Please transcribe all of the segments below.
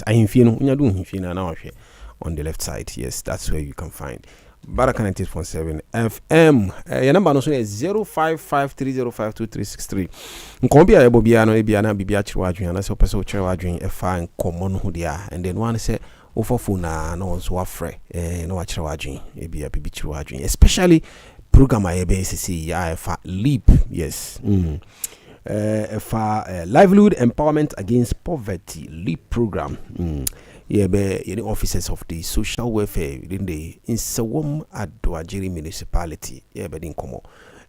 yes. I infino unyadu infina na wahwe on the left side. Yes, that's where you can find Baraka 98.7 FM. Your number no so is 0553052363. Nkombi a ebo bia no ebia na bibia chiro adwen na se opeso chiro adwen e fa nkomo no ho dia, and then one say ofofo na so afre na wa chiro adwen ebia bibi chiro adwen, especially program a ebe sisi ya fa leap. Yes. For livelihood empowerment against poverty leap program. Any officers of the social welfare within the Nsawam Adwajiri municipality. Din komo.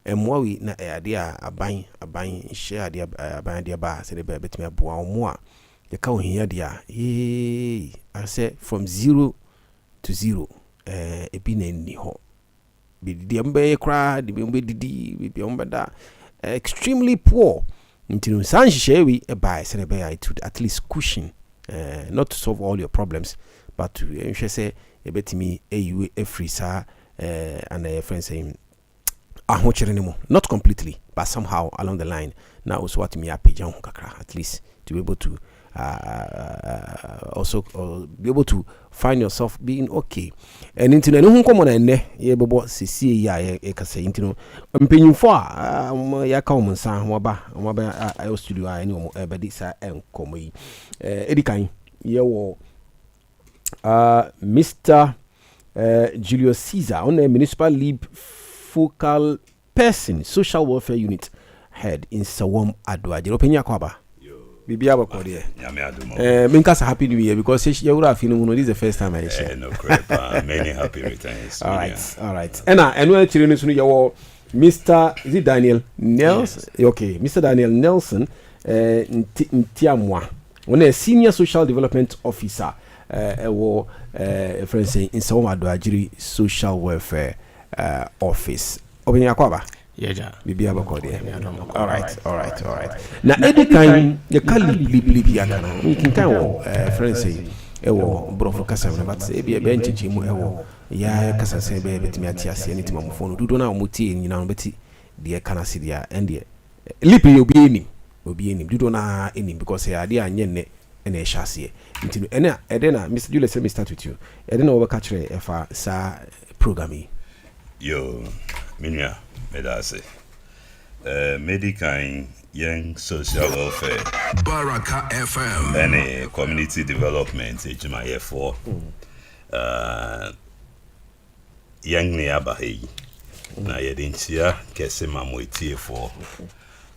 Mwawi na idea aban share dia aban dia ba se de betime aboa omo a ye ka ohia dia. I say from 0 to 0 ebi na ni ho. Bi dia mbe kra di mbe didi bi mbe da extremely poor. Until Sanjishewi by Senebea to at least cushion, not to solve all your problems, but to ensure say a bit me a free sir and a friend saying not completely, but somehow along the line. Now also what me at least to be able to also be able to find yourself being okay. And into no hun komo na ne ye bebo sisi ya e ka say into mpenyimfo a ya ka omo nsan ho ba I studio a ni omo be di sa enkomo yi edikan ye wo Mr. Julius Caesar on a municipal league focal person social welfare unit head in Sawam Adwajiri openya kwaba Bibia Bakode. Minkasa happy new year because you would have feeling this is the first time I share. No crap. Many happy returns. All right. And when children soon you Mr. Is it Daniel Nelson? Yes. Okay, Mr. Daniel Nelson Ntiamwa. One a senior social development officer friend saying in Sawam Adwajiri social welfare office. Open your kwaba. Yeah, Bibia Bakode. All right. Now, anytime you can't leave Yakana, you can tell friends say, Ewo, Brofo Cassava, but say, be a bench, Ewo, Ya Cassava, Betimiatia, anything on phone, do not muti in your Betty, dear Canasidia, and dear Lippy will be in him, do not in him because he idea and yene and a chassis. Until Edena, Mr. Julius, let me start with you. Edena overcatch a sa programming. Yo, Minya. Medase Medicain young social welfare Baraka FM and community development ejuma for young neabahi na yedintia kese mamoitie for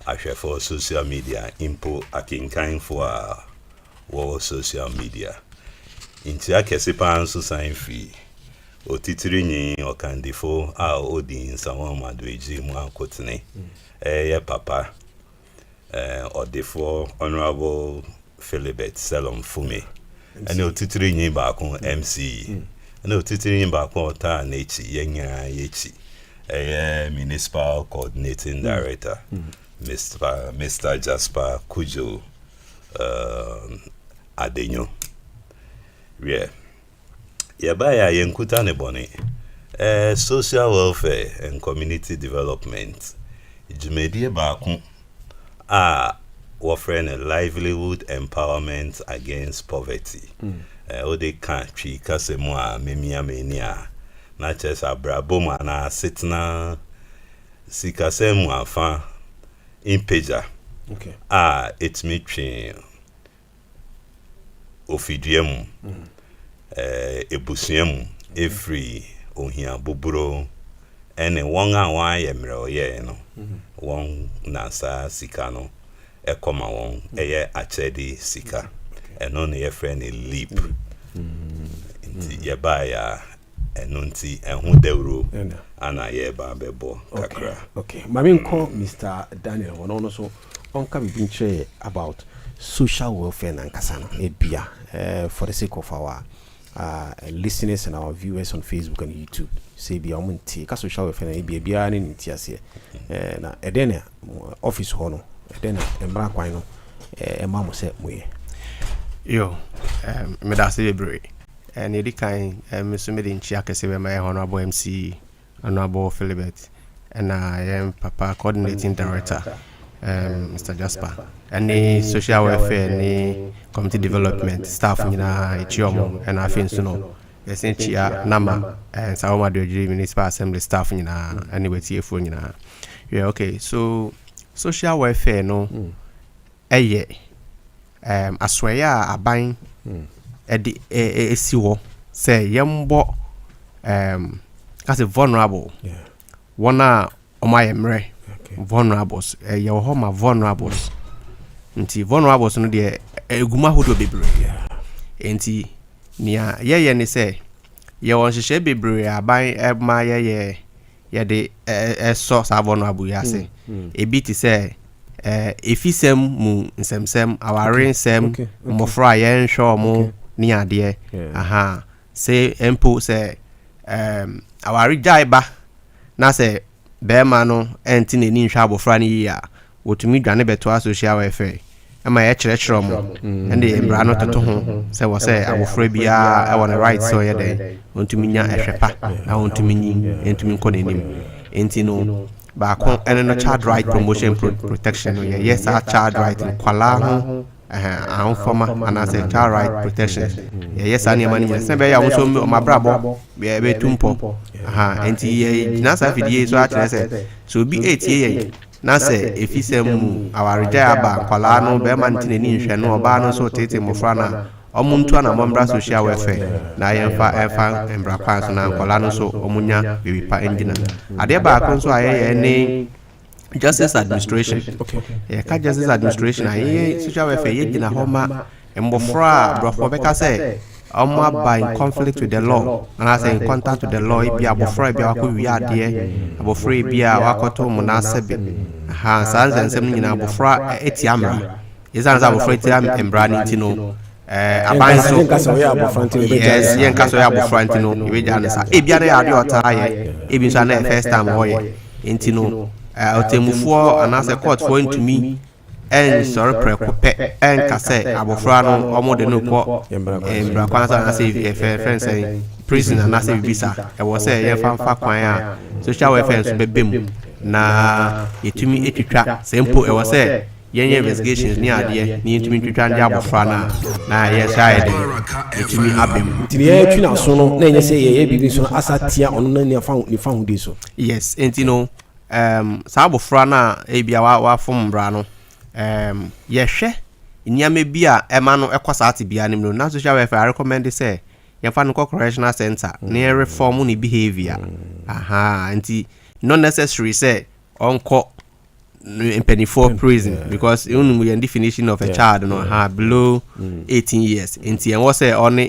ahwe for social media impo akinkan for wo social media intia kese pan so sign free otitiri nyi okandifo a odin Sawam Adwajiri mu akotene ye papa odifo honorable Philibert Selom Fume and otitiri nyi ba kon MC and otitiri nyi ba kon ta na echi yenya yechi municipal coordinating director Mr. Jasper Kujo Adenyo Yabaya yenkuta ne bone social welfare and community development jumedie baako a offering a livelihood empowerment against poverty ode kan twi kasemu a memia menia na chesa brabom na sitna sikasemu afa impeja it's me twi ofiduemu ebusuemu every ohia boburo ene won a wan yemre oye no won nasa sika no ekoma won eye achedi sika eno ne ye friend leap nti ye ba ya eno nti ehu dewro ana ye ba bebo kakra okay mami nko Mr. Daniel wono so onka bibinche about social welfare na nkasana ebia for the sake of our listeners and our viewers on Facebook and YouTube. Say be omunti ka social welfare na bia ni ntiase na edena office hono edena embra kwan no emamo se moye yo me da se bebre and edi kan me so me de nchia kese be my honorable MC honorable Philibert and I am papa coordinating director Mr. Jasper any social welfare ni community development staff nyina echiomo and afin so no essential nama and Sawoma Adwagyiri municipal assembly staff nyina and wetiefo nyina. Yeah, okay. So social welfare no eye aswaya aban edi esiwo say yembo as a vulnerable wana omayemre vulnerables ye homa vulnerables nti vulnerables no de eguma hodo bebre nti nia ye ne say ye won hihye bebre aban ma ye de so sa vulnerable ya say ebi ti say efisem mu nsemsem aware nsem mofra ye nhwe mo ni ade aha say empo say aware jaiba na say bema no enti ne ni nhwa abofra ne yi a wotumi dwane beto social welfare ama ye kyerɛkyerɛ mo ende mbra no toto ho sɛ wo sɛ abofra bia e won right so ye den wontumi nya ehwepa na wontumi nyi entumi nkɔ n'anim enti no ba ko ene no child right promotion protection ye yes a child right kwala ho former and as a child right protection yes ani mani se be ya wo so mabrabo be tumpo enti ye na sa fidie so a kyerɛ sɛ so bi 8 ye na se efisem mu awareja aba kwala no be man tine ni nhwe no oba no so tete mofra na omuntu na mombra social welfare na yemfa embra kwan so na kwala no so omunya bebi pa engina ade ba ko so aye ne justice administration ka justice administration aye social welfare ye gina homa embofra brofo be ka say Oma by in conflict with the law, and I say in contact with the law, it be abofra be wako wiya dear, abofra be a wakoto munasebi. Sans and semi in abofra etiamra. Is an abofra etiam embrani tino. Abanso, yes, yen kasoya abofrantino, Ebianesa, Ebiane Adiota, Ebisane first time oye, Intino, Otemufo, and as a court for to me. And sorry, precope and casse abofrano or more than no court in Braquanza and I say friends say prison and I say visa. I was say fan faquire social welfare be bim na it to me it trap simple. I was say yen investigations near the need to me to try abofrana na yes I it to me abim tiye twina so no na say ye bibi so asatia on na ni found this so yes and you know sa abofrana e bia wa fom bra no yehwe nyame bia ema no ekosa ate bia nim no na social welfare I recommend say yemfa no correctional center na reform ni behavior anti not necessary say onko impenifo prison because you the definition of a child no below 18 years anti en was say on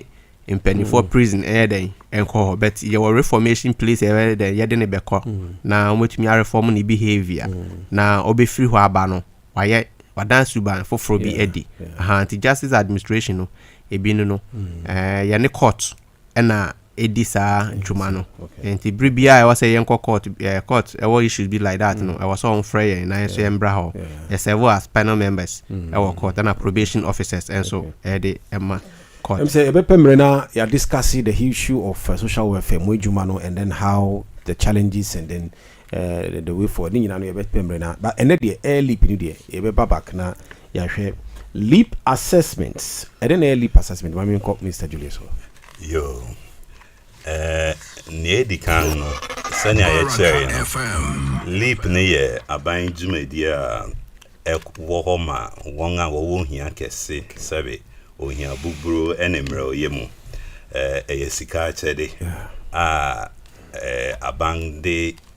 impenifo prison den enko but your reformation place e den ye de ne beko na omotumi reform ni behavior na obefiri ho aba no waye wadan suban foforo bi edi anti justice administration no ebi no ya ne court na edi sa dwuma no anti bribia I was say yenko court what issues be like that no I was on frey na so embra ho ya several as panel members our court and probation officers and so edi emma court I'm say ebepemre na ya discuss the issue of social welfare mo dwuma no and then how the challenges and then the way forward ni na no ebepemre na but ene de early pin de ebeba back na ya hwe leap assessments and then early assessment mami ko Mr. Julius yo ne di kan no sanya ya chere leap ne ye aban dwumadi a wo ho ma won a wo hia kese sabe ohia buburo enemre oyemu sika chede abang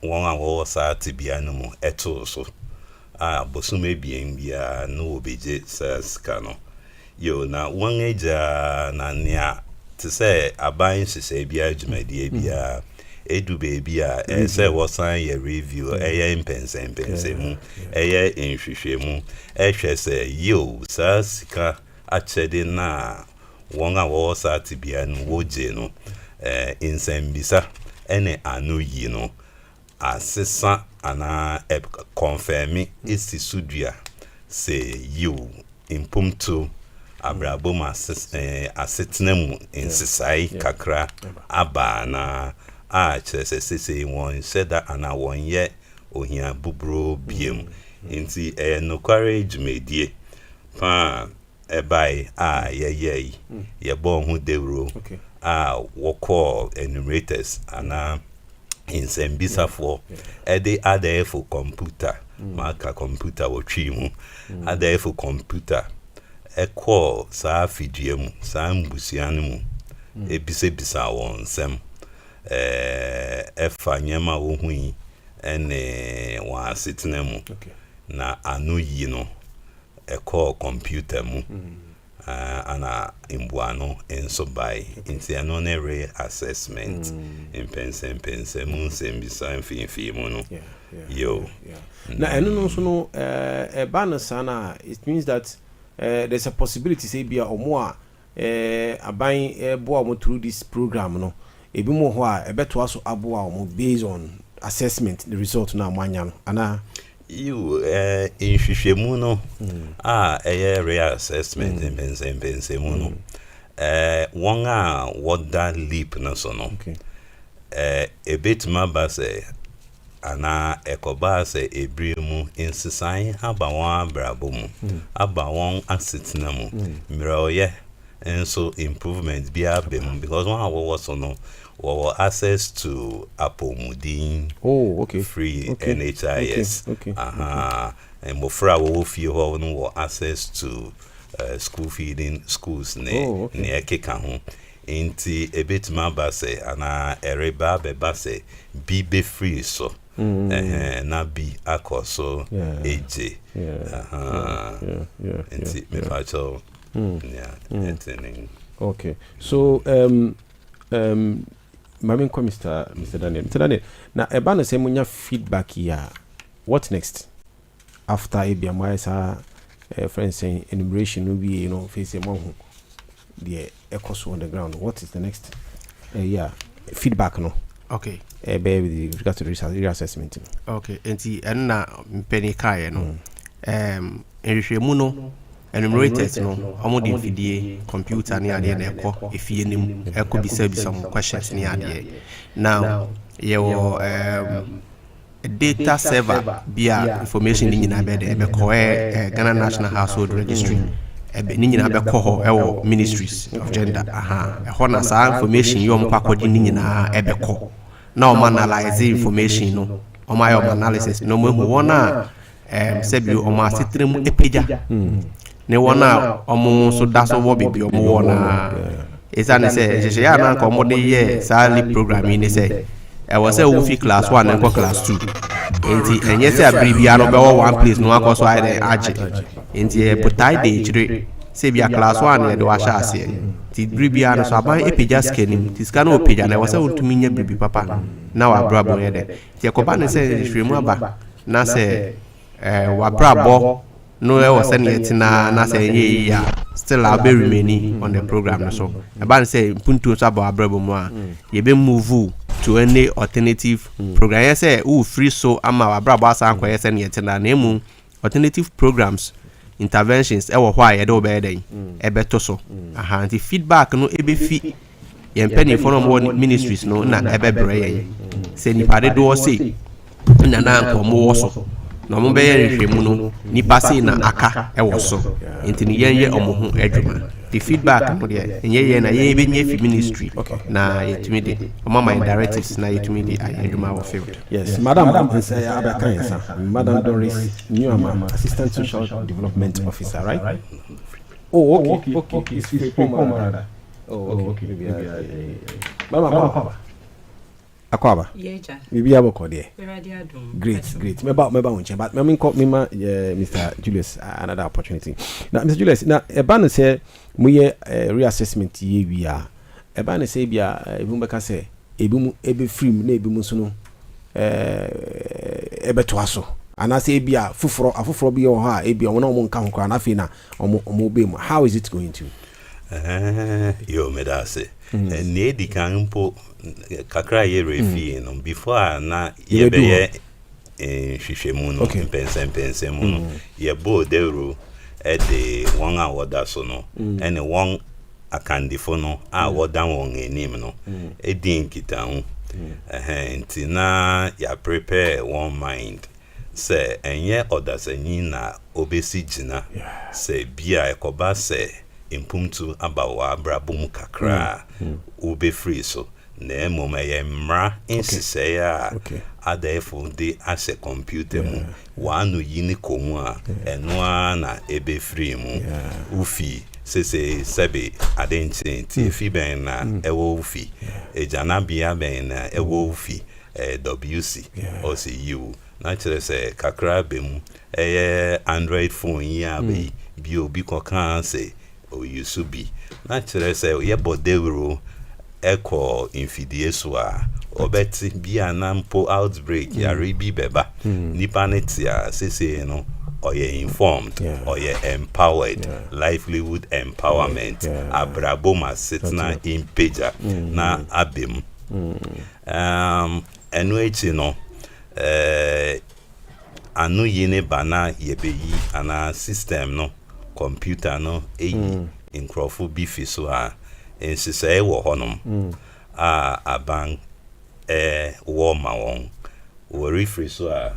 won a wo sa tibia no mu eto so bosume bien bia no obeje sika no yo na won eja na nia to say aban sise bia dwumadi bia edu baby a say wosan ye review impense mu nhwehwe mu hwe say yo sa sika achede na won a wo sa tibia no woje no insembisa ene anu yi no asesa ana confirm isi sudua say you impuncto abrabom asetnemu insisai kakra aba na chese won said that ana won ye ohia bubro biem Inti no courage medie pa ebai ye bon hu devro what call enumerators and in Sembisa for other for computer marka computer wo twimu other for computer call sa fidiemu sa mbusianu mu ebise won sem efa nyema wo hui ene wa sitnemu na anu yi no call computer mu ana imbuano enso by inti anonere assessment in pense mun sembisa mfi mu no yo na eno no so no ban sana it means that there's a possibility say bia omo a aban bo omo through this program no ebi mo ho a ebeto aso abo a omo based on assessment the result na amanya no ana you in hwehwemu no real assessment in pense mu no one what that leap no so no a bit ma ba say ana ekoba say ebrimu insisan aba won abrabo mu aba won asetina mu miraoye enso improvement bia bem because one was so no or access to Apple Mudin free NHIS and mofra wo fie ho no access to school feeding schools ne keka ho inti ebetima ba say ana ereba beba say be free so na be akoso eje inti me facho okay so Mr. Daniel. Mr. Daniel, now ebana say munya feedback here. What next? After ABMI friends saying enumeration will be face a month the echoes on the ground. What is the next feedback no? Okay. With regard to the reassessment. Okay, and na penny kaya no. Muno enumerators no omo de fidie computer ni ade na ekọ efie nim ekọ bisa some questions ni ade now your data server bia information ni nyina be de be ko Ghana National Household Registry ni nyina be ko ho ewo Ministries of Gender ho na sa information yom kwakodi ni nyina e be ko na o analyze information no o ma yo analysis no mo wona sebio o ma sitrem epeja ne wona omo so da so wo bibi omo wona esa ne se je ya na ko mo de ye sali programming ne se e was say we fi class 1 and class 2 enti enye se abribia no be one place no akoso ai de age enti e putai de chire se bia class 1 e de wa sha ase ti bribia no so aban epeja scanim ti scan o peja na was say utumi nya bribi papa na wa brabo ye de ti ko ba ne se hwemu aba na se wa brabo no was sending na say yeah still I'll be remaining on the program so about say punto sabo abrabo mu a ye be move to any alternative program yes say free so ama abrabo asa anko yes na emu alternative programs interventions e wo hwa ye de obe den e beto so anti feedback no e be fi ye penny from ministries no na e be bre ye say ni pade do say na anko mo so no mo be rehwemu no ni pase na aka e wo so enti ni yenye omo ho adwuma the feedback no de yenye na ye be nye fi ministry na yetumi de omo my directives na yetumi de adwuma wo field. Yes, Madam Madam Doris Newama, Assistant Social Development Officer, right? Oh, okay. It's former. Oh, okay. Mama. Akwaba. Yeja. Bibi aboko there. Great. Meba unche but me call me Mr. Julius another opportunity. Now Mr. Julius, now eba no say muye reassessment ye wi a. Eba no say bia ebu beka say ebi free na ebi mu so no ebe to aso. Ana say bia afuforo bi o ha ebi wona omo nka ho kra na fe na omo be mu. How is it going to? Yo medase. Ne di kan po kakra ye refi no before na ye be ye hwehwemu no pense mu no ye bo deru e de one award so no ene one akandifo no award won enim no e din kita hu nti na ya prepare one mind se enye odasanyi na obesi jina se bia ekoba se impumtu abawa brabum kakra ube free so na emoma ye mra insise ya adefo de ase computer mu wanu yini komu a eno na ebe free mu ufi sese sebe adentin ti fi ben na ewo ufi ejana bia ben na ewo ufi WC or CU na chere se kakra bem Android phone ya be bi obi kokan se o yusu bi na chere se ye bodewro eko infidie so a obeti bia na mpo outbreak ya rebi beba nipa netia sese no oye informed oye empowered livelihood empowerment abraboma sitna in pager na abem enuechi no anu yine bana yebeyi ana system no computer no inkrofo bifi so a ensise wo honom aban wo ma won wo refresh so a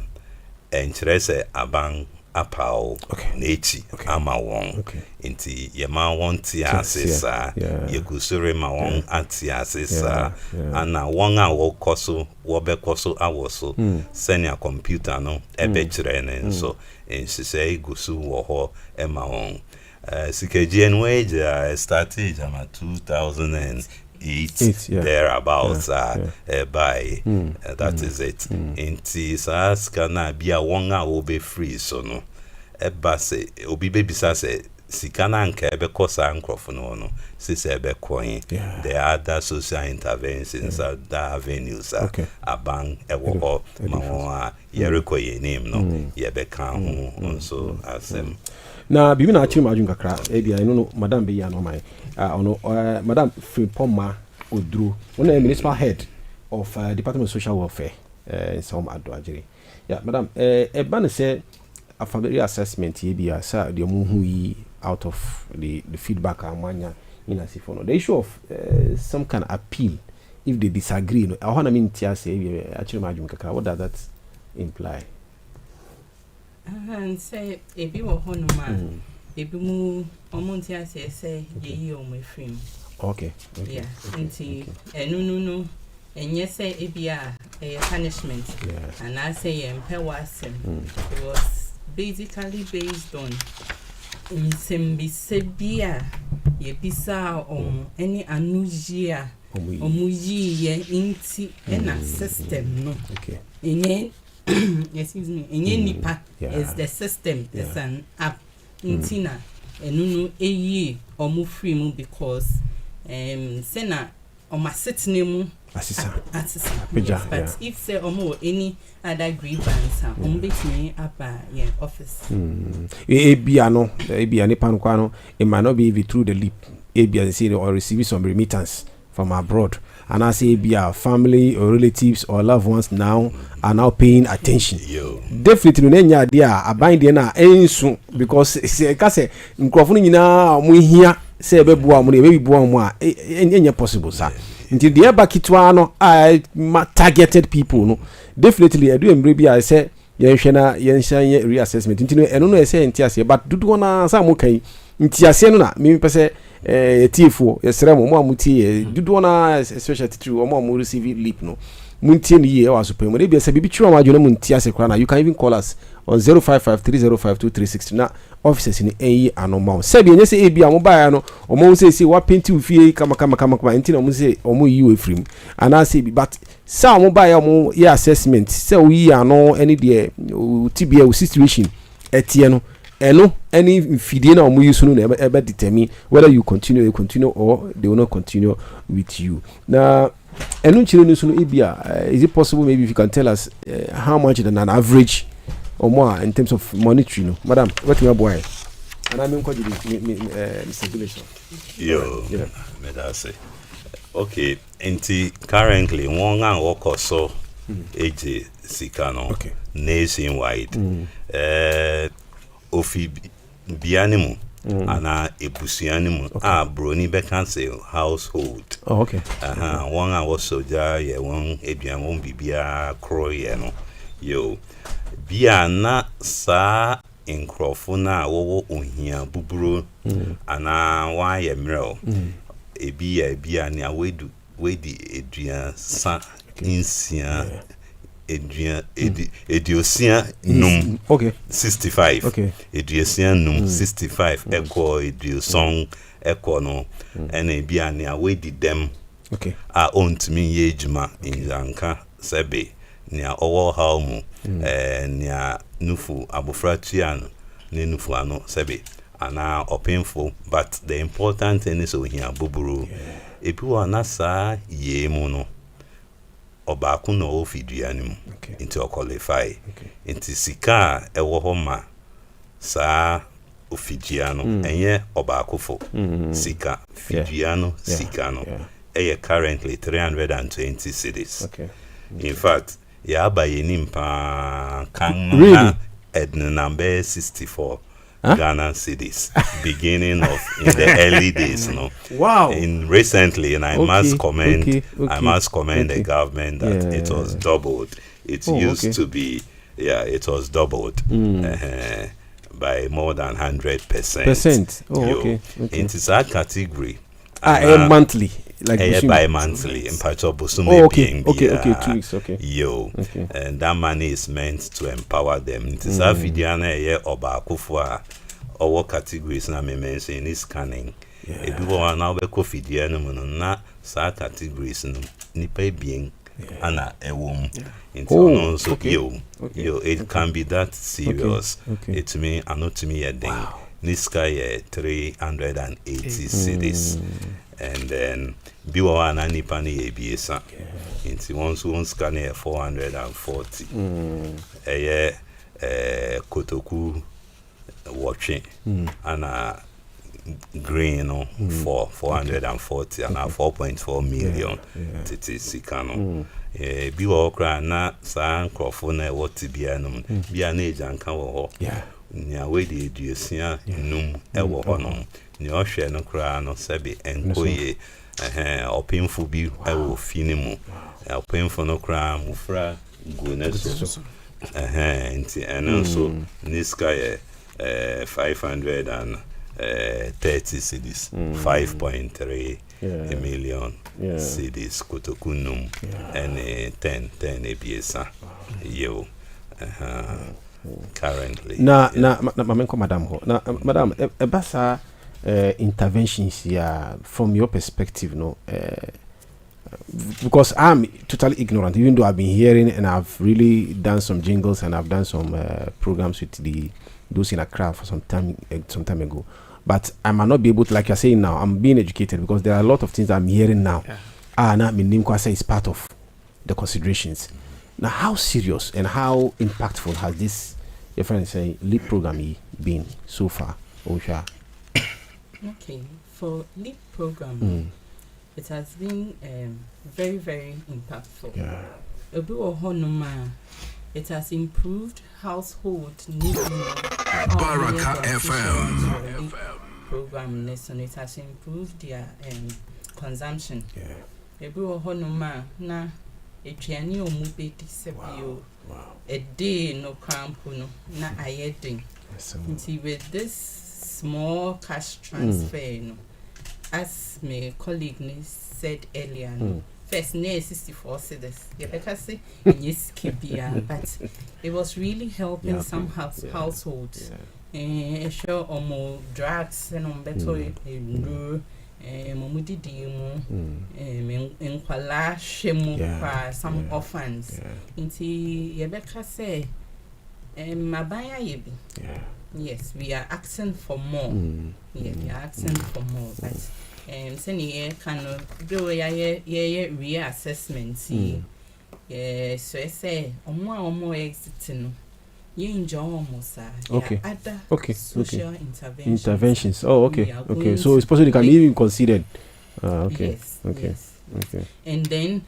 entrese aban apao nechi ama won inti yema won ti asesa yekusore ma won ati asesa ana won a wo koso wo be koso awoso senior computer no ebe kire ne so ensise igusu wo ho ema won CKGN wage started in 2008 thereabouts by that is it inti saska na bia won a obe free so no eba se obi bebisa se sikana nka ebe kosa ankrofo no sisi ebe coin the other social interventions other avenues abang ewo ma yereko ye name no yebe kan ho so asem na bibi na achiri majun kakra ebia no madam be ya no mai ono madam Frimpoma Odru one municipal head of Department of Social Welfare in some Adoagiri. Yeah, madam ban say a family assessment ebia sa the omu yi out of the feedback amanya in asifono the issue of some kind of appeal if they disagree no I want to mean tia say achiri majun kakra what does that imply? And say ebi wo honoma ebi mu omonti ase say ye omo frame okay yeah nti enu enye say ebi a punishment and I say empewasem it was basically based on nsembi sebia ye bisa any anujia omuyi ye inti na system no enye excuse me enye nipa is the system is an app intina enunu eyi omu free mu because sena omasitne mu asisa but if say omo any other grievance between apa office ebia nipa no kwa no it might not be even through the lip ebia say or receive some remittance from abroad and I say ebia family or relatives or loved ones now are now paying attention. Definitely no nya dia aban de na ensu because say ka say nkrofo nyina mo hia say ebeboa mo na ebeboa mo a enya possible sir. Until the ebakitwa no targeted people no definitely I do embre bia say yenhwena yenhyan reassessment ntino eno no say entiase but dudu na sa mo kan entiase no na me pese tifo yesere mo amutie dudu na especially through mo receive lip no muntie ni ye wa super mo dey be say bibi chiro ma jona muntiase kra na you can even call us on 0553052360 na offices ni eyi anoma se bi enye se ebi amoba no omo se wa penti ufie kama entina omo se omo yi we free ana se bi but sa omo ya omo ye assessment se o yi ano any de tibia situation etie no eno any fidie na omo use no na ebe determine whether you continue or they will not continue with you na eno chire no so no ebia is it possible maybe if you can tell us how much than an average or more in terms of monetary no madam what me boy and I mean Mr. Gilson me that say okay enti currently one and work so age sikano nationwide ofi bianimu ana ebusianimu broni be can say household one and also ja ye one eduan won bibia crow ye no yo bia na sa nkrofo na wo ohia buburo ana wa ye mrel ebia ne wedi edua sa insia ediosia num okay 65 okay ediosia num 65 eko ediosong eko no ena bia ne wedi dem okay a ontimi ye ejuma inzanka sebe nia owo haumu nia nufu abufratian ne nufu ano sebe ana painful, but the important thing is ohia buburu epi wa na sa ye mu no obaku no ofiduanim into qualify into sika ewo ho ma sa ofidiano enye obaku fo sika fidiano sika no currently 320 cedis. Okay. In fact, ya abayeni pa kan Really? Edna number 64 Ghana cedis beginning of in the early days, no. Wow. In recently, and I must commend the Okay. government that it was doubled. It used to be it was doubled by more than 100%. Oh, okay. Into that category. Monthly, like bi-monthly. In part of Bosume okay. 2 weeks. Okay. And that money is meant to empower them. It is a fidiana ye oba kufwa our categories na me mention is scanning. If you want now be fidiana na sa categories nipa bien ana ewom. So it can be that serious. It me anotimi ye ding. Niska ye 380 cedis. And then biwa na nipa ni ebiesa. Inti one scan ye 440. Kotoku watching and green for 440 and 4.4 million titi sikano. Biwa okra na sa nkrofo na woti bia num bia na ejanka wo nya we de eduasia num ewo honom ni ohwe no kra no sebe enkoye opinfo bi ewo fini mu opinfo no kra mufra go na so nti eno so niska ye 530 cedis 5.3 million cedis kotokunum and 10 ebiesa yo currently na madam ho na madam ebasa interventions here from your perspective, no, because I'm totally ignorant, even though I've been hearing and I've really done some jingles and I've done some programs with those in Accra for some time ago, but I might not be able to, like you're saying now, I'm being educated because there are a lot of things I'm hearing now. Now Minimkwasa is part of the considerations. Now, how serious and how impactful has this, your friend say, LEAP program been so far, Osha? Okay, for LEAP program, it has been very, very impactful. It has improved household needs. Baraka FM program, and it has improved their consumption. Na etuani omubeti sebio a day no cramp no na ayeding. With this small cash transfer, no, as my colleague said earlier, no, first near 64 cedis. Yes, but it was really helping some households. Sure, or more drugs and on better Momudi Dimu, Enquala Shemu, some orphans. Inti Yebeka say, Mabaya Yebi. Yes, we are asking for more. Yeah, we are asking for more. But sending kind of do a reassessment. See, so I say, or more exiting. You enjoy almost other social interventions. Oh, okay. Okay. So it's possible it can be even considered. Okay. Yes. Okay. Yes. Okay. And then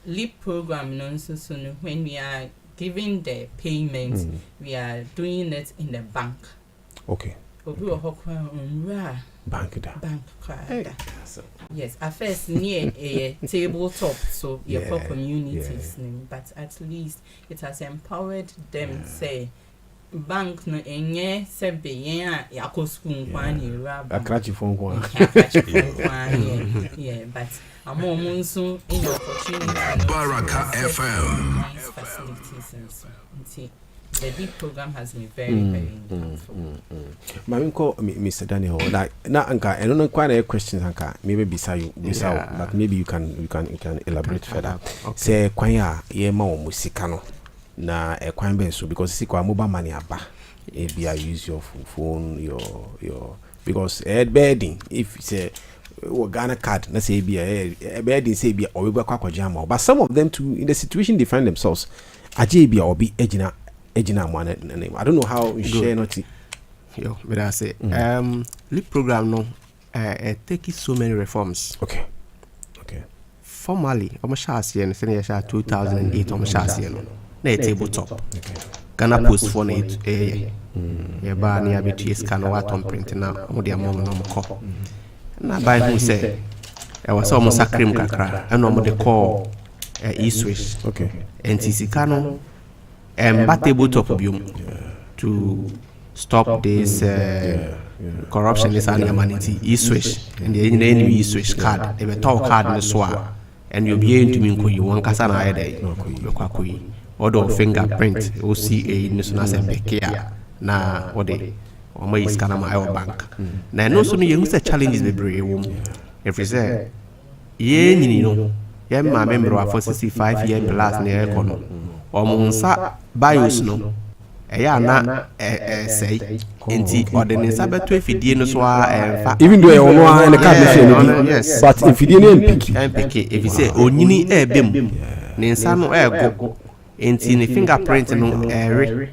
LEAP program so when we are giving the payments, we are doing it in the bank. Okay. obi wo hokwa onra bank da. Yes, at first near a tabletop, so your communities, but at least it has empowered them. Say, bank no enye sebe yen yako school kwani rab. Akrachi phone kwa. Yeah, but amo munso in the opportunity. Baraka FM. Facilities and so. The big program has been very impactful. Mr. Daniel, like now, Anka, I don't know quite a question, Anka. Maybe beside you, but maybe you can elaborate further. Say, Kwaya, ye ma musikano na kwambe so because see kwa mobile money aba. If you use your phone, your because bedding if say Ghana card, let's say be a bedding say be or we go kwa jama, but some of them too in the situation they find themselves. Ajibia or be ejina name. I don't know how you share not. Yo, but I say, LEAP program no, taking so many reforms. Okay. Formally, I'm sure see and send 2008. I'm sure see no. Na tabletop. Okay. Ghana Post phone it. Yeah, ba ni abiti scan what on print na. Mo dia mo no mo ko. Na by who say, was almost a cream kakra. And no mo de call e-switch. Okay. NTC Kano. Tabletop to stop this corruption, this humanity. E-switch and the enemy e-switch card. They will talk card in the swag, and you'll be able to mean you one casana either. Or fingerprint, OCA in the Sunas na what they or my scanner my bank. Now, no sooner you must challenges the brave. If you say, you know, my member of 65 years plus near economy. Omunsa bios no eya na say enti ordinance abeto efidie no so a even though you know and the card no yes but efidie no MPK if you say onyini ebem ne nsa no ego enti ne fingerprint no ere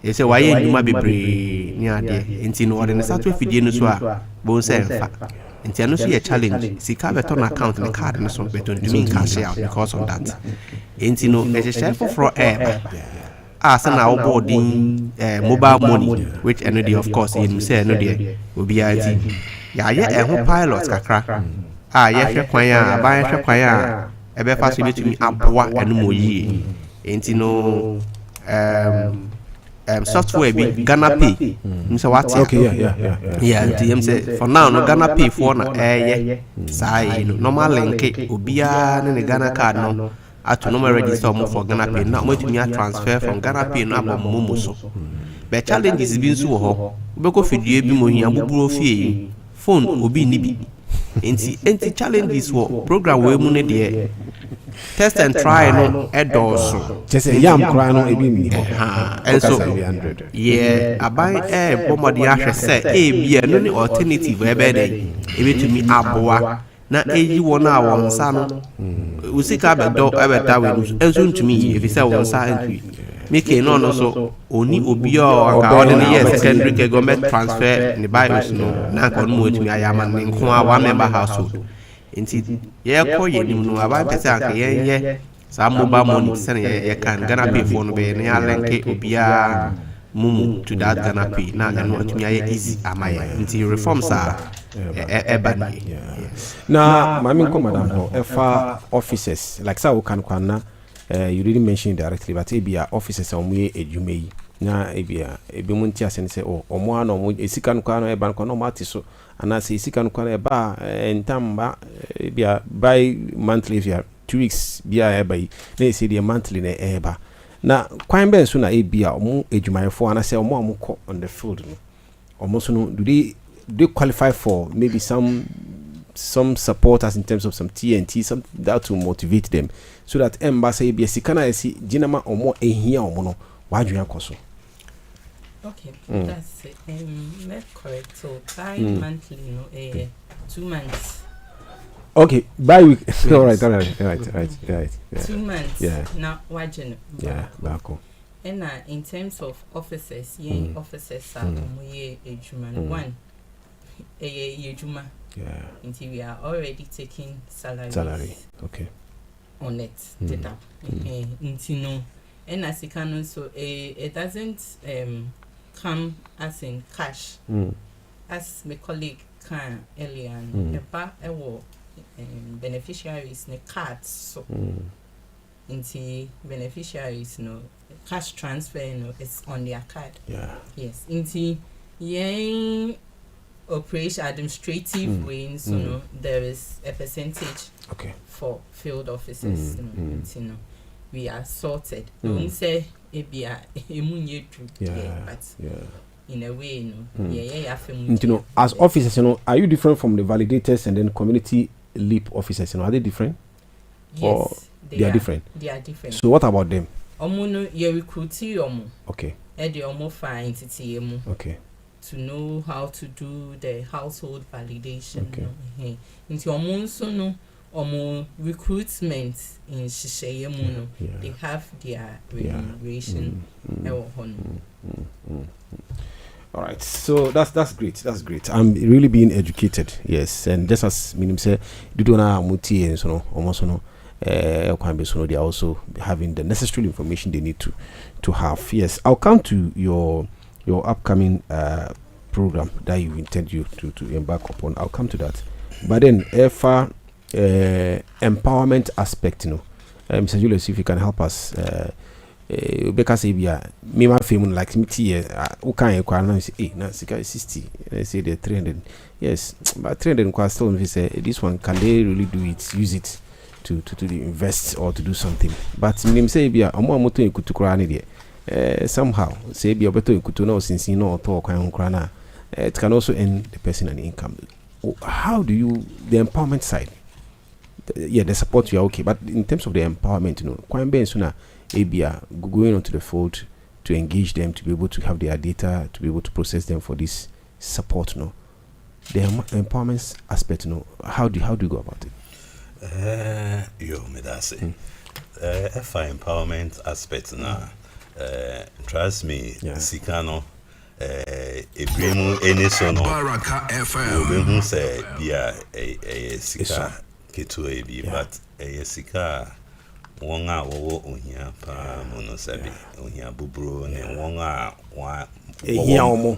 e say waye nduma bebre ni ade enti no ordinance ato efidie no so a bo nsa enfa enti ano so ye challenge sika beto na account ne card no so beto ndumi cash out because of that enti no e share for air as na boarding mobile money which energy of course you say no there obi ati ya ye ho pilot kakra ye hwe kwan a ban hwe kwan a e be fa so betumi aboa enu moyi enti no software be Ghana Pay. Mr. What? Okay, yeah. DM say for now no Ghana Pay for na say normal link obia na Ghana card no at no register mo for Ghana Pay na mo tumi transfer from Ghana Pay no abom momo so. But challenges bi nso wo ho. Be ko fidie bi mo hia buburo fie phone obi ni bi. Enti challenges wo program we mu ne de test and try no edoso just a yam cry no ebi mi and so yeah aban bomodi ahwe say bia no ni alternative e be dey e betumi aboa na eyi wona won sa no usika be do e be da we enso ntumi e fi say won sa entwi make no so oni obi o aka ordinary secondary government transfer ni bios no na ko no etumi ayama ne nko a one member household inti ye ko ye nim no aba pese aka ye sa mobile money se ye kan Ghana Pay phone be ne alenke obia mumu to that Ghana Pay na no atumi aye easy amaya inti reforms are ebani na mami ko madam ho efa officers like sa kan kwana you didn't mention directly but ebia officers omuye ejumeyi na ebia ebimu ntia se se omo ana omo esika no kwana eba no no mati so ana se esika no kwana eba entamba ebia by monthly if you 2 weeks bia eba yi na ese the monthly na eba na kwan ben so na ebia omo ejumayefo ana se omo amko on the field no omo so no do they qualify for maybe some supporters in terms of some TNT, some that will motivate them so that embassy be sikana esi jinama omo ehia omo no wadwan koso. Okay, that's it. That's correct. So monthly, 2 months. Okay, bi-week. all right. Yeah. 2 months. Yeah. Now, watching. Yeah, back on. And in terms of officers, officers are ejuma. One, ejuma. Yeah. Until we are already taking salary. Okay. On it. Until no. And as you can also, it doesn't come as in cash. As my colleague can earlier, beneficiaries ne cards so into beneficiaries no cash transfer no is on their card. Yes. Into operation administrative way, so no there is a percentage for field officers. No, we are sorted. Don't say but in a way, as officers, are you different from the validators and then community leap officers? Are they different? Yes, or they are different. They are different. So what about them? You recruit okay. Okay. To know how to do the household validation. Okay. Into recruitment in Shishayemuno, they have their remuneration. All right, so that's great. That's great. I'm really being educated. Yes, and just as Minim said, Dudona Muti and so almost they are also having the necessary information they need to have. Yes, I'll come to your upcoming program that you intend to embark upon. I'll come to that. But then, empowerment aspect, Mr. Julius, if you can help us. Because if me my family like me who can you say na 60 they say they're 300. Yes, but 300 still say this one, can they really do it, use it to invest or to do something? But me say bia omo moto ekutu kra ne de somehow say bia beto ekutu na since no to kwan kra na it can also earn the person an income. How do you, the empowerment side, the support you are okay, but in terms of the empowerment, kwan ben sooner ABA going onto the fold to engage them, to be able to have their data, to be able to process them for this support, the empowerment aspect, how do you go about it? If empowerment aspect now, trust me, Sikano, Ebremu Enisono, Baraka FM, Obehu say a Sika Ketu Ebi, but a Sika. Wonga wo ohia pa mono sabi ohia bubro ne wonga wa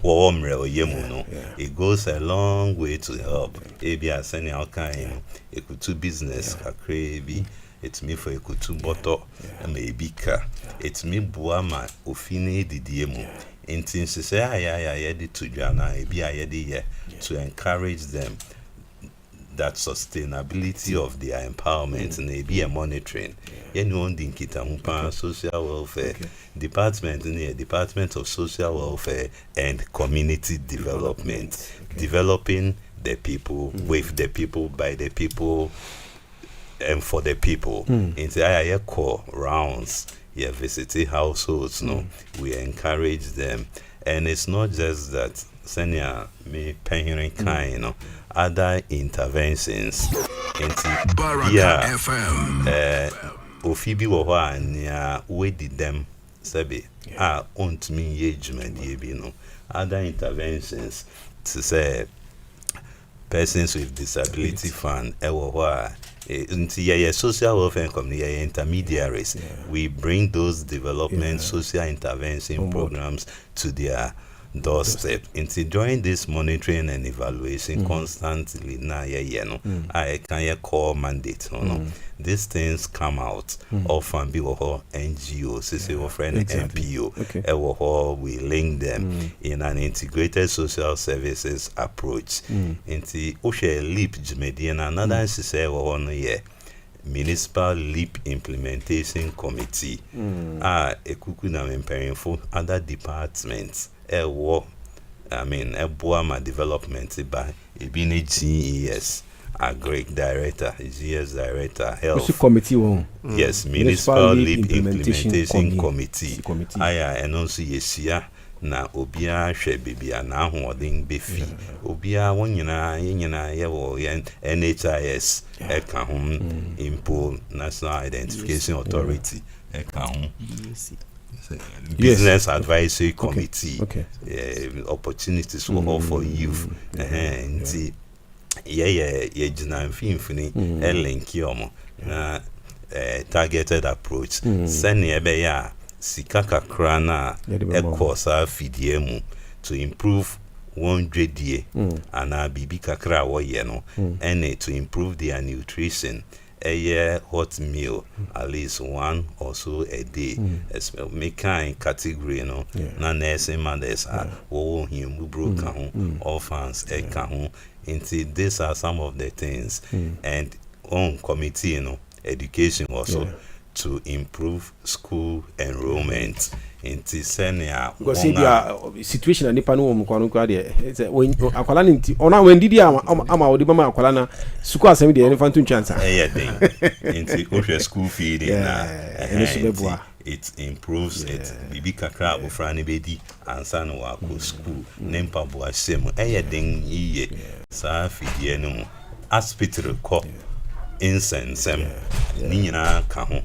wo mre oyemu no, it goes a long way to help. Ebi asene alkan ekutu business kakre bi etimi for ekutu boto maybe ka etimi buama ofine didiemu intin se aya de to dwana ebi ayede ye to encourage them. That sustainability of their empowerment and be a monitoring. Anyone in Kitampa social welfare department in the Department of Social Welfare and Community Development, developing the people with the people by the people and for the people. In the core rounds, visiting households. We encourage them, and it's not just that. Senior me paying kind, other interventions into FM. Ofibi wa nia we did them sabi ont me engagement ye other interventions to say persons with disability fund into social welfare and community intermediaries. We bring those development social intervention programs to their doorstep. Into during this monitoring and evaluation constantly I can call mandate these things come out often be NGO friend MPO we link them in an integrated social services approach into leap Jumedian another Municipal Leap Implementation Committee ekukuna memperingful other departments Buama development by Ibini GES, Agric Director, GS Director, Health Committee. Yes, Municipal Leap Implementation Committee. Aya enonsu yesia na obia hwe bibia na ahoden befi. Obia wonyina yenyina yewo NHIS eka hom impo National Identification Authority eka hom. Business Advisory Committee. Opportunities for youth. Jina mfimfini link yomo na targeted approach. Send ebe ya sika kakra na ɛkɔ saa fidie mu to improve one dredie ana bibi kakra wɔyɛ no and to improve their nutrition a hot meal at least one or so a day make kind category na nursing mothers wo himu broken orphans into these are some of the things and on committee education also to improve school enrollment into senior because situation and nipa no mo kwano kwa de akwala nti ona wendidi ama odi mama akwala na school asem de ne fantu ntwansa into go school feeding na it improves it bibi kakra abofra ne bedi ansa no wa ko school nempa bo asem den yiye sa fidie no hospital ko insensem ni nyina ka ho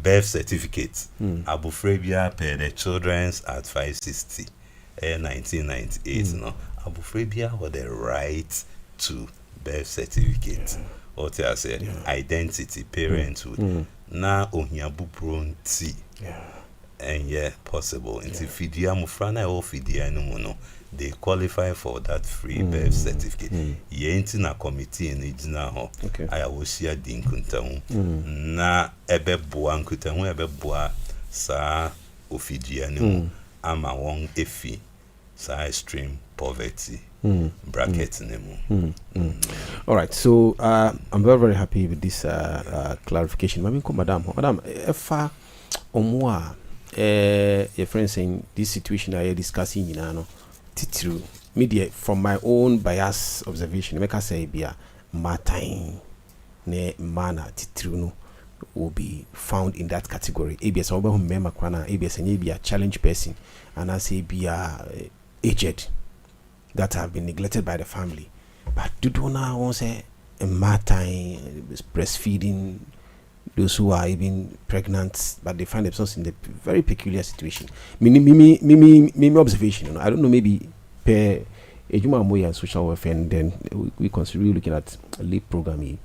birth certificate abofra bia per the children's at 560 1998 no abofra bia have the right to birth certificate or to say identity parenthood na ohia bubronti and possible into fidia mufra na o fidia no no they qualify for that free birth certificate yenti na committee en ejina ho aya wo sia din kuntahu na ebeboa nkuntahu ebeboa sa ofidia no ama won efi sa extreme poverty bracket nemu. All right, so I'm very, very happy with this clarification. Madam efa omwa your friend saying this situation I discussing no titru media from my own bias observation make I say bia matain ne mana titru no will be found in that category. ABS oba member kwana ABS any be a challenge person and I say be a aged that have been neglected by the family. But do now want say matain breastfeeding, those who are even pregnant but they find themselves in a very peculiar situation. Mimi observation, I don't know, maybe per Ejuma Moya social welfare, and then we consider looking at a LEAP program.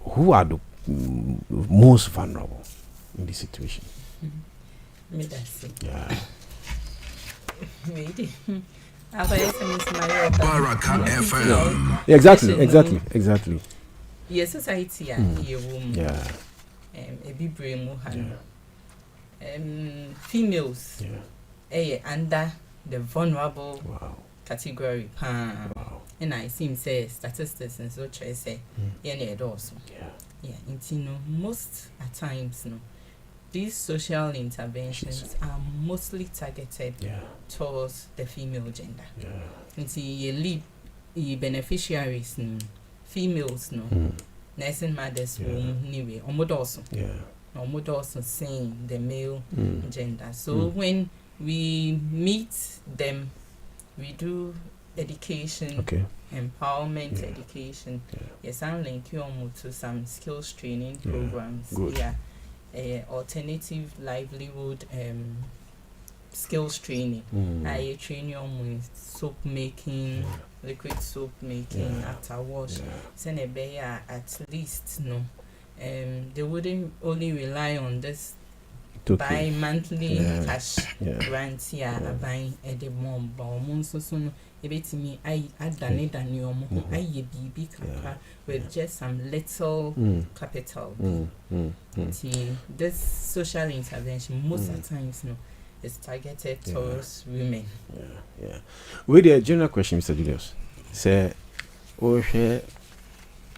Who are the most vulnerable in this situation? Yeah. Baraka FM. Exactly. Yes, society yeah. A big brain females under the vulnerable category. And I seem say statistics and so I say also. Yeah, most at times these social interventions are mostly targeted towards the female gender. You lead beneficiaries females nursing mothers anyway almost also saying the male gender. So when we meet them we do education, empowerment education. Yes, I'm linking to some skills training programs. Alternative livelihood skills training. I train you with soap making, liquid soap making, after wash. Send a bear at least they wouldn't only rely on this by monthly cash grants buying at the mom but so me I done it and your I BB with just some little capital. See, this social intervention most of the times is targeted towards women. With the general question, Mr. Julius, say we share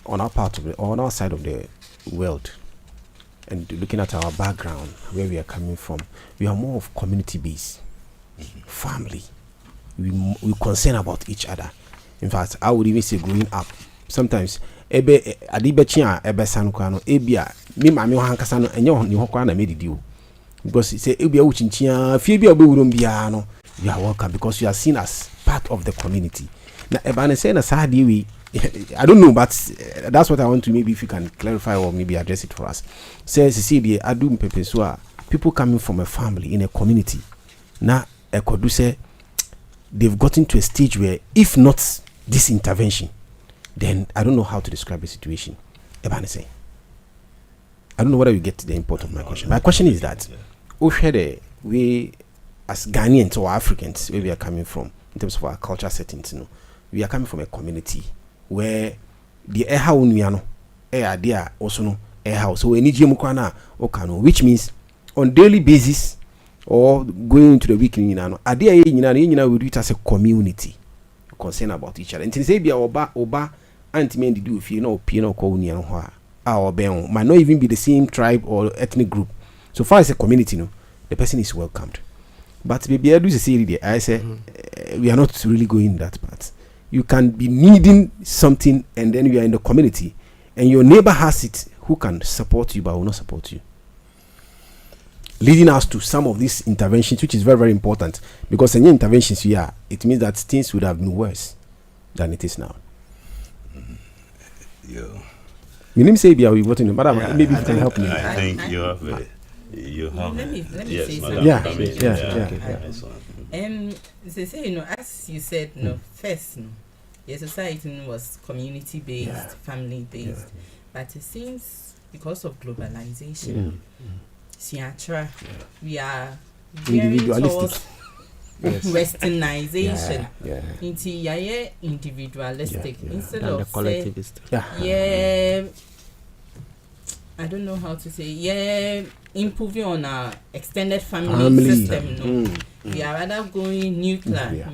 on our part of on our side of the world and looking at our background, where we are coming from, we are more of community based, family. We concern about each other. In fact, I would even say growing up, sometimes ebe adibechia ebe sanukwano ebia me mame ho hankasa no enye ni ho kwa na medi dio because say ebia wo chinchia fie bia obewurom bia no you are welcome because you are seen as part of the community. Na eba na say na sade we I don't know, but that's what I want to maybe if you can clarify or maybe address it for us. Says the adum pepesua people coming from a family in a community. Na ekodu say they've gotten to a stage where if not this intervention, then I don't know how to describe the situation. Ebane say, I don't know whether you get to the import of my question. My question is that we as Ghanaians or Africans, where we are coming from in terms of our culture settings, we are coming from a community where the eha unuano there also no eha. So any jemukwana okano, which means on daily basis or going into the weekend, idea we do it as a community concerned about each other. And say be oba anti-men do if you know pino ko uniano or ben might not even be the same tribe or ethnic group. So far as a community, the person is welcomed. But maybe I do say I say we are not really going that part. You can be needing something and then you are in the community and your neighbor has it who can support you but will not support you. Leading us to some of these interventions, which is very, very important, because any interventions here, it means that things would have been worse than it is now. My name say we voting, but maybe you can help me. I think you have. Let me yes, say something. They say, as you said, first, your society was community-based, family-based, but it seems because of globalization, we are veering towards westernization. Into individualistic instead of collectivist. I don't know how to say. Improving on our extended family system. We are rather going nuclear.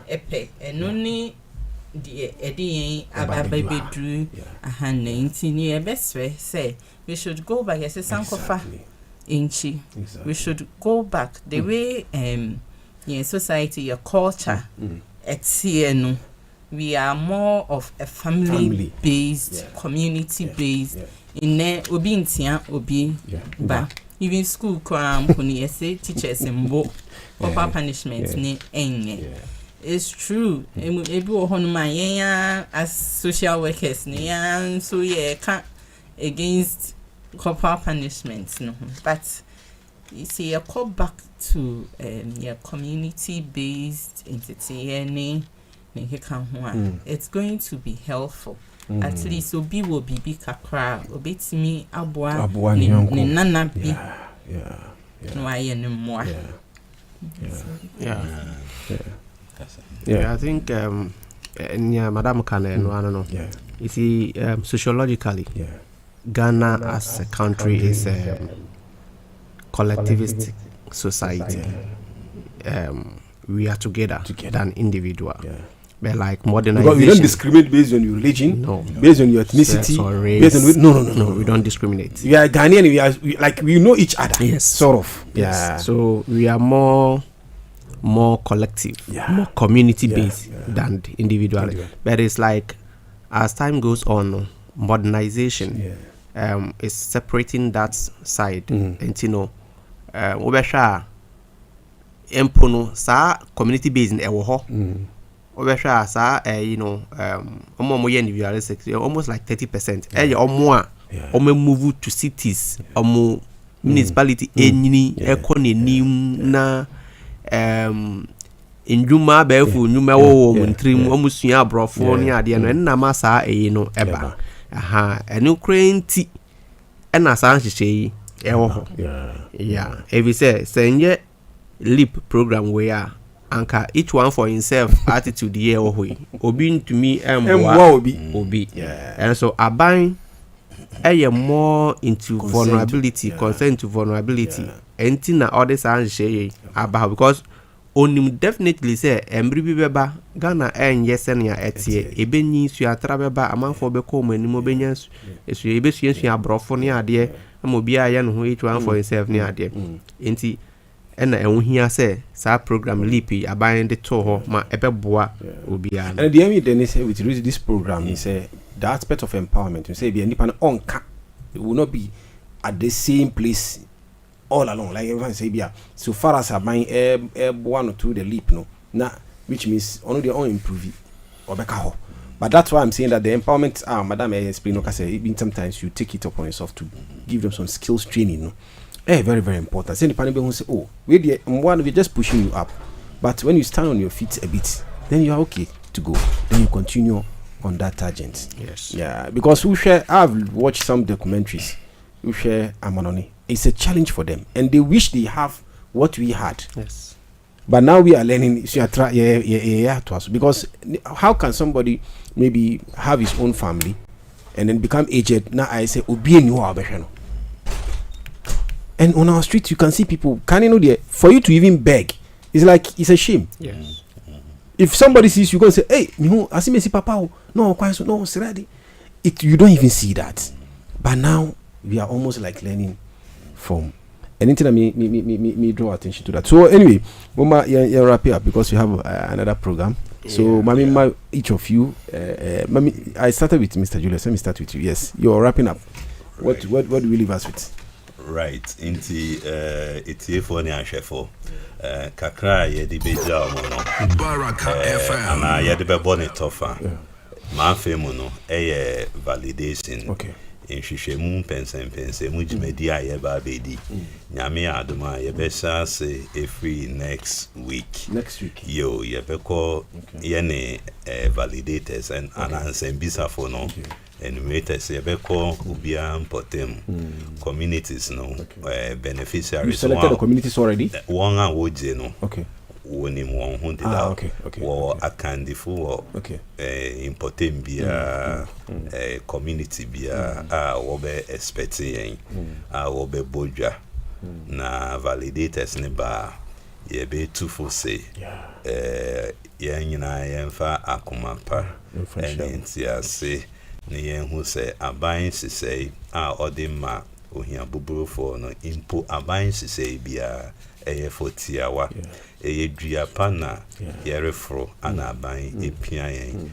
Epe and only the Eddie Ababedru Ahan best say we should go back as a Sankofa Inchi. We should go back the way your society, your culture etienne. We are more of a family based, community based. In there obi ntia obi ba even school cram puni say teachers and book proper punishment ni enye. It's true. Ebi wo hono ma yen as social workers ni yan so can against proper punishment no, but you see you call back to your community based entity any it's going to be helpful. At least obi will be kakra obetimi aboa ni nana bi no aye no more. I think madam can no you see sociologically Ghana as a country is a collectivist society. We are together than individual. But like modernization, because we don't discriminate based on your religion, based on your ethnicity, based on no, we don't discriminate. We are Ghanaian. We know each other. Yes, sort of. Yeah. So we are more collective, more community based than individual. But it's like as time goes on, modernization is separating that side. And obesha empono sa community based in ewo obesha sa omo individualistic almost like 30%. Omo move to cities, omo municipality enyini ekonenim na induma befu nyuma wo ntrim omo sua abrofo ne ade no na ma sa eba enu krenti ena sa nhyehyei ewo ho evi say leap program where anka each one for himself attitude here obi to me obi and so aban more into vulnerability, consent to vulnerability enti na all this nhyehyei about because onim definitely say embri bi beba Ghana yesen ya etie ebenyi suatra beba amanfo be ko manimo benya esu ebesu abrofo ne ade amobi aya no ho each one for himself ne ade enti ena ehia say sa program leap aban de to ho ma ebeboa obia. And the aim then is with this program is the aspect of empowerment. You say be any pan onka, it will not be at the same place all along, like everyone say, so far as I buying one or two the leap, which means only they all improve it or back out. But that's why I'm saying that the empowerment, Madam explain, even sometimes you take it upon yourself to give them some skills training. Very, very important. Say the panel who say, oh, we're just pushing you up, but when you stand on your feet a bit, then you are okay to go. Then you continue on that tangent. Yes. Yeah, because I've watched some documentaries. We share Amanoni it's a challenge for them, and they wish they have what we had. Yes. But now we are learning. So to us, because how can somebody maybe have his own family and then become aged? Now I say, and on our street you can see people. Can you know there for you to even beg? It's like it's a shame. Yes. If somebody sees you, go and say, "Hey, I see me see Papa. No, no, Seradi." You don't even see that. But now we are almost like learning from anything that me draw attention to that. So anyway, Mama, yeah, wrap it up because we have another program. So, Mami, each of you, Mami, I started with Mr. Julius. Let me start with you. Yes, you're wrapping up. What do we leave us with? Right. It's for Niashefo. Kakra yedi beja mono. Baraka FM. Ana yedi be boni tofa. Manfe mono eye validation. Okay. Nhwehwemu pensem jimedi aye ba bedi. Nyame adoma ye be say every next week. Yo ye be call yene validators and answer bisa for no. Enumerators ye be call ubia importem communities no beneficiaries. You selected the communities already? One a woje no. Okay. Woni mo hu de da. Okay. Wo akandifu wo importem bia community bia a wo be expecting a wo be bodwa na validators ne ba ye be tufo say ye nyina ye mfa akomapa entia say ne ye hu say aban sisei a odima ohia buburu for no impo aban sisei bia eye fotiawa eye duapa na yerefro ana aban epia yen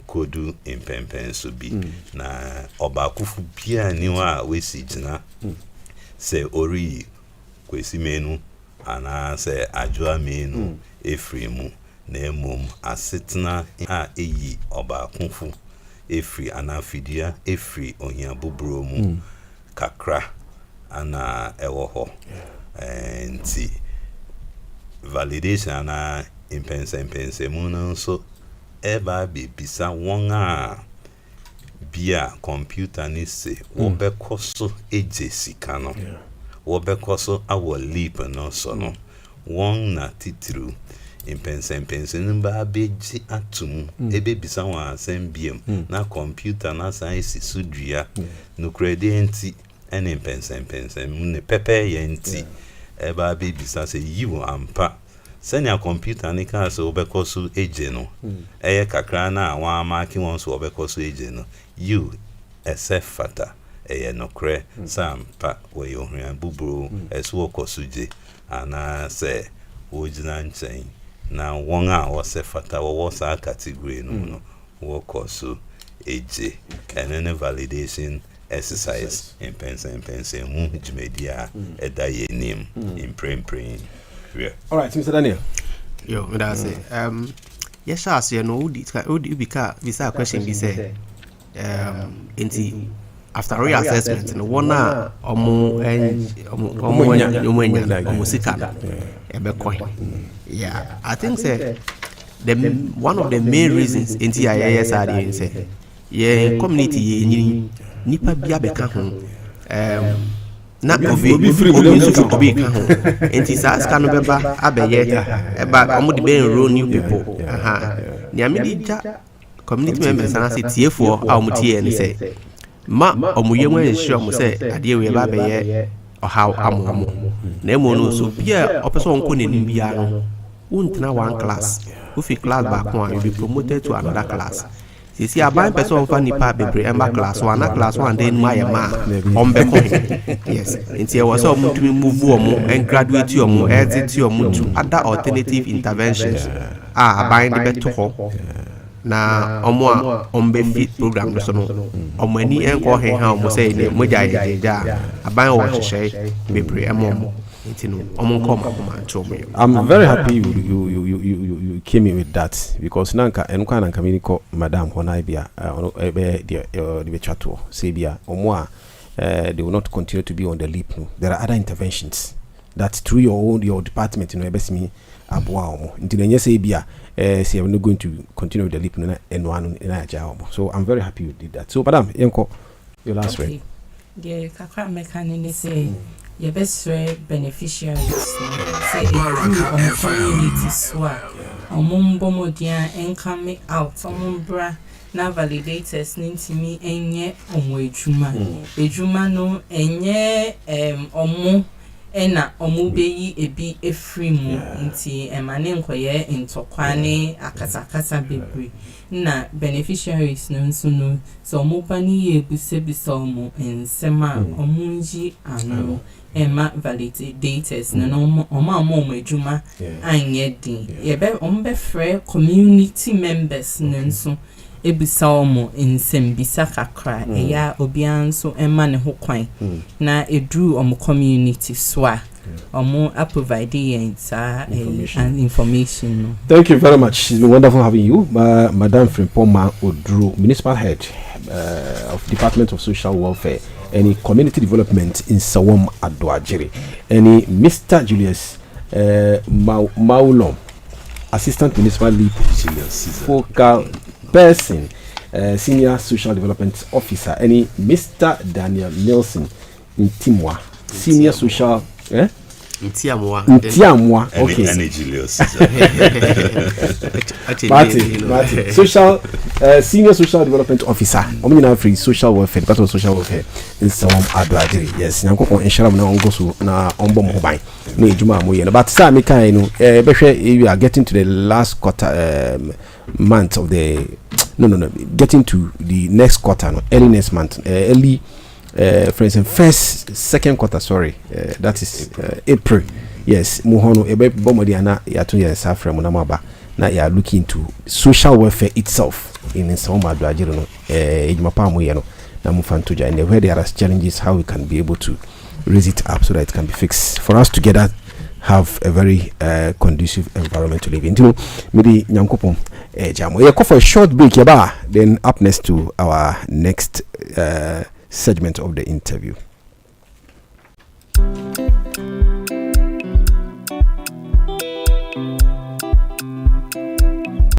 kodu impempen so bi na obakufu bia niwa wesi gina se ori kwesi menu ana se ajua menu efrimu na emom asetna a eyi obakufu efri ana fidia efri ohia buburo mu kakra ana ewo ho and validation na impense mu so eba be bisa won a bia computer ni se wo be koso eje sika no wo be koso our leap no so no won na titru impense nba beji atum ebe bisa won asem biem na computer na science sudua no credenti and impense ne pepe yenti eba be bisa se yiwo ampa senya computer ni ka so obekoso eje no eye kakra na wa amaki won so obekoso eje no you SF fata eye no kre sampa we yo hwan buburo eso okosuje ana se wojina nchen na won a wo se fata wo sa category no wo koso eje and then validation exercise in pense mu jimedia edaye name in praying. All right, Mr. Daniel. Yo, that's it. Yes, as you know, would be visa question be say into after reassessment no one yeah, I think say one of the main reasons into IAS are say yeah community nipa bia beka ho na obi free ka ho enti sa ska no beba abeye eba omo de be enroll new people ni amedi ja community members na say tiefo a omo tie ni say ma omo ye wan ensure omo say ade we ba beye oha amo na emo no so bia opeso onko nenim bia no untina one class ufi class back one you be promoted to another class. See, a buying person for Nipa Bebre, Emma class 1, then my on yes, and here was some to move and graduate your more, exit your more to other alternative interventions. Buying the better home. Now, on benefit program, on many and call him how say the Mujay, a buying watch shay, Bebre, and more. I'm very happy you came in with that because nanka enka nanka miniko madam honaibia the chato sebia omwa they will not continue to be on the leap no. There are other interventions that through your department ebesimi aboa omo ntinenye sebia say I'm not going to continue with the leap no enwanu na aja omo. So I'm very happy you did that. So madam yenko your last word. Yeah, kakra mekani ne say your best friend beneficiaries say a community swap omumbomodia and coming out omumbra na validators nintimi enye ejuma no enye omu ena omubeyi ebi efrimu nti emane nkoye ntokwane akasakasa bebre na beneficiaries no nso no so omubani ye busebisa omu ensema omunji ano ema validators no omo ejuma anye din yebe ombe free community members no nso ebisa omo nsembisa kakra eya obianso ema ne ho kwan na edru omo community swa omo provide information no. Thank you very much. It's been wonderful having you, Madam Frimpoma Odru, Municipal Head of Department of Social Welfare and Community Development in Sawam Adwajiri, and Mr. Julius Maulom, Assistant Municipal Lead Focal Person, Senior Social Development Officer, and Mr. Daniel Nelson Ntimwa, Senior Social Ntiamwa. Okay. Martin. Social Senior Social Development Officer. Omina free Social Welfare, Department of Social Welfare in some Adwajiri. Yes, nyanko ko enshara na ongo so na ombo mo ban. Na ejuma mo ye. But sa me kan no we are getting to the last quarter month of the getting to the next quarter, early next month, for instance, second quarter, that is April. Yes, muhono ebe bomodi ana yatu ya safra munamaba na ya looking into social welfare itself in some adwajiro no ejumapa mu ye no na mufantoja, and where there are challenges, how we can be able to raise it up so that it can be fixed for us together. Have a very conducive environment to live in. Maybe Nyankopon jamo. We go for a short break, yaba. Then up next to our next segment of the interview.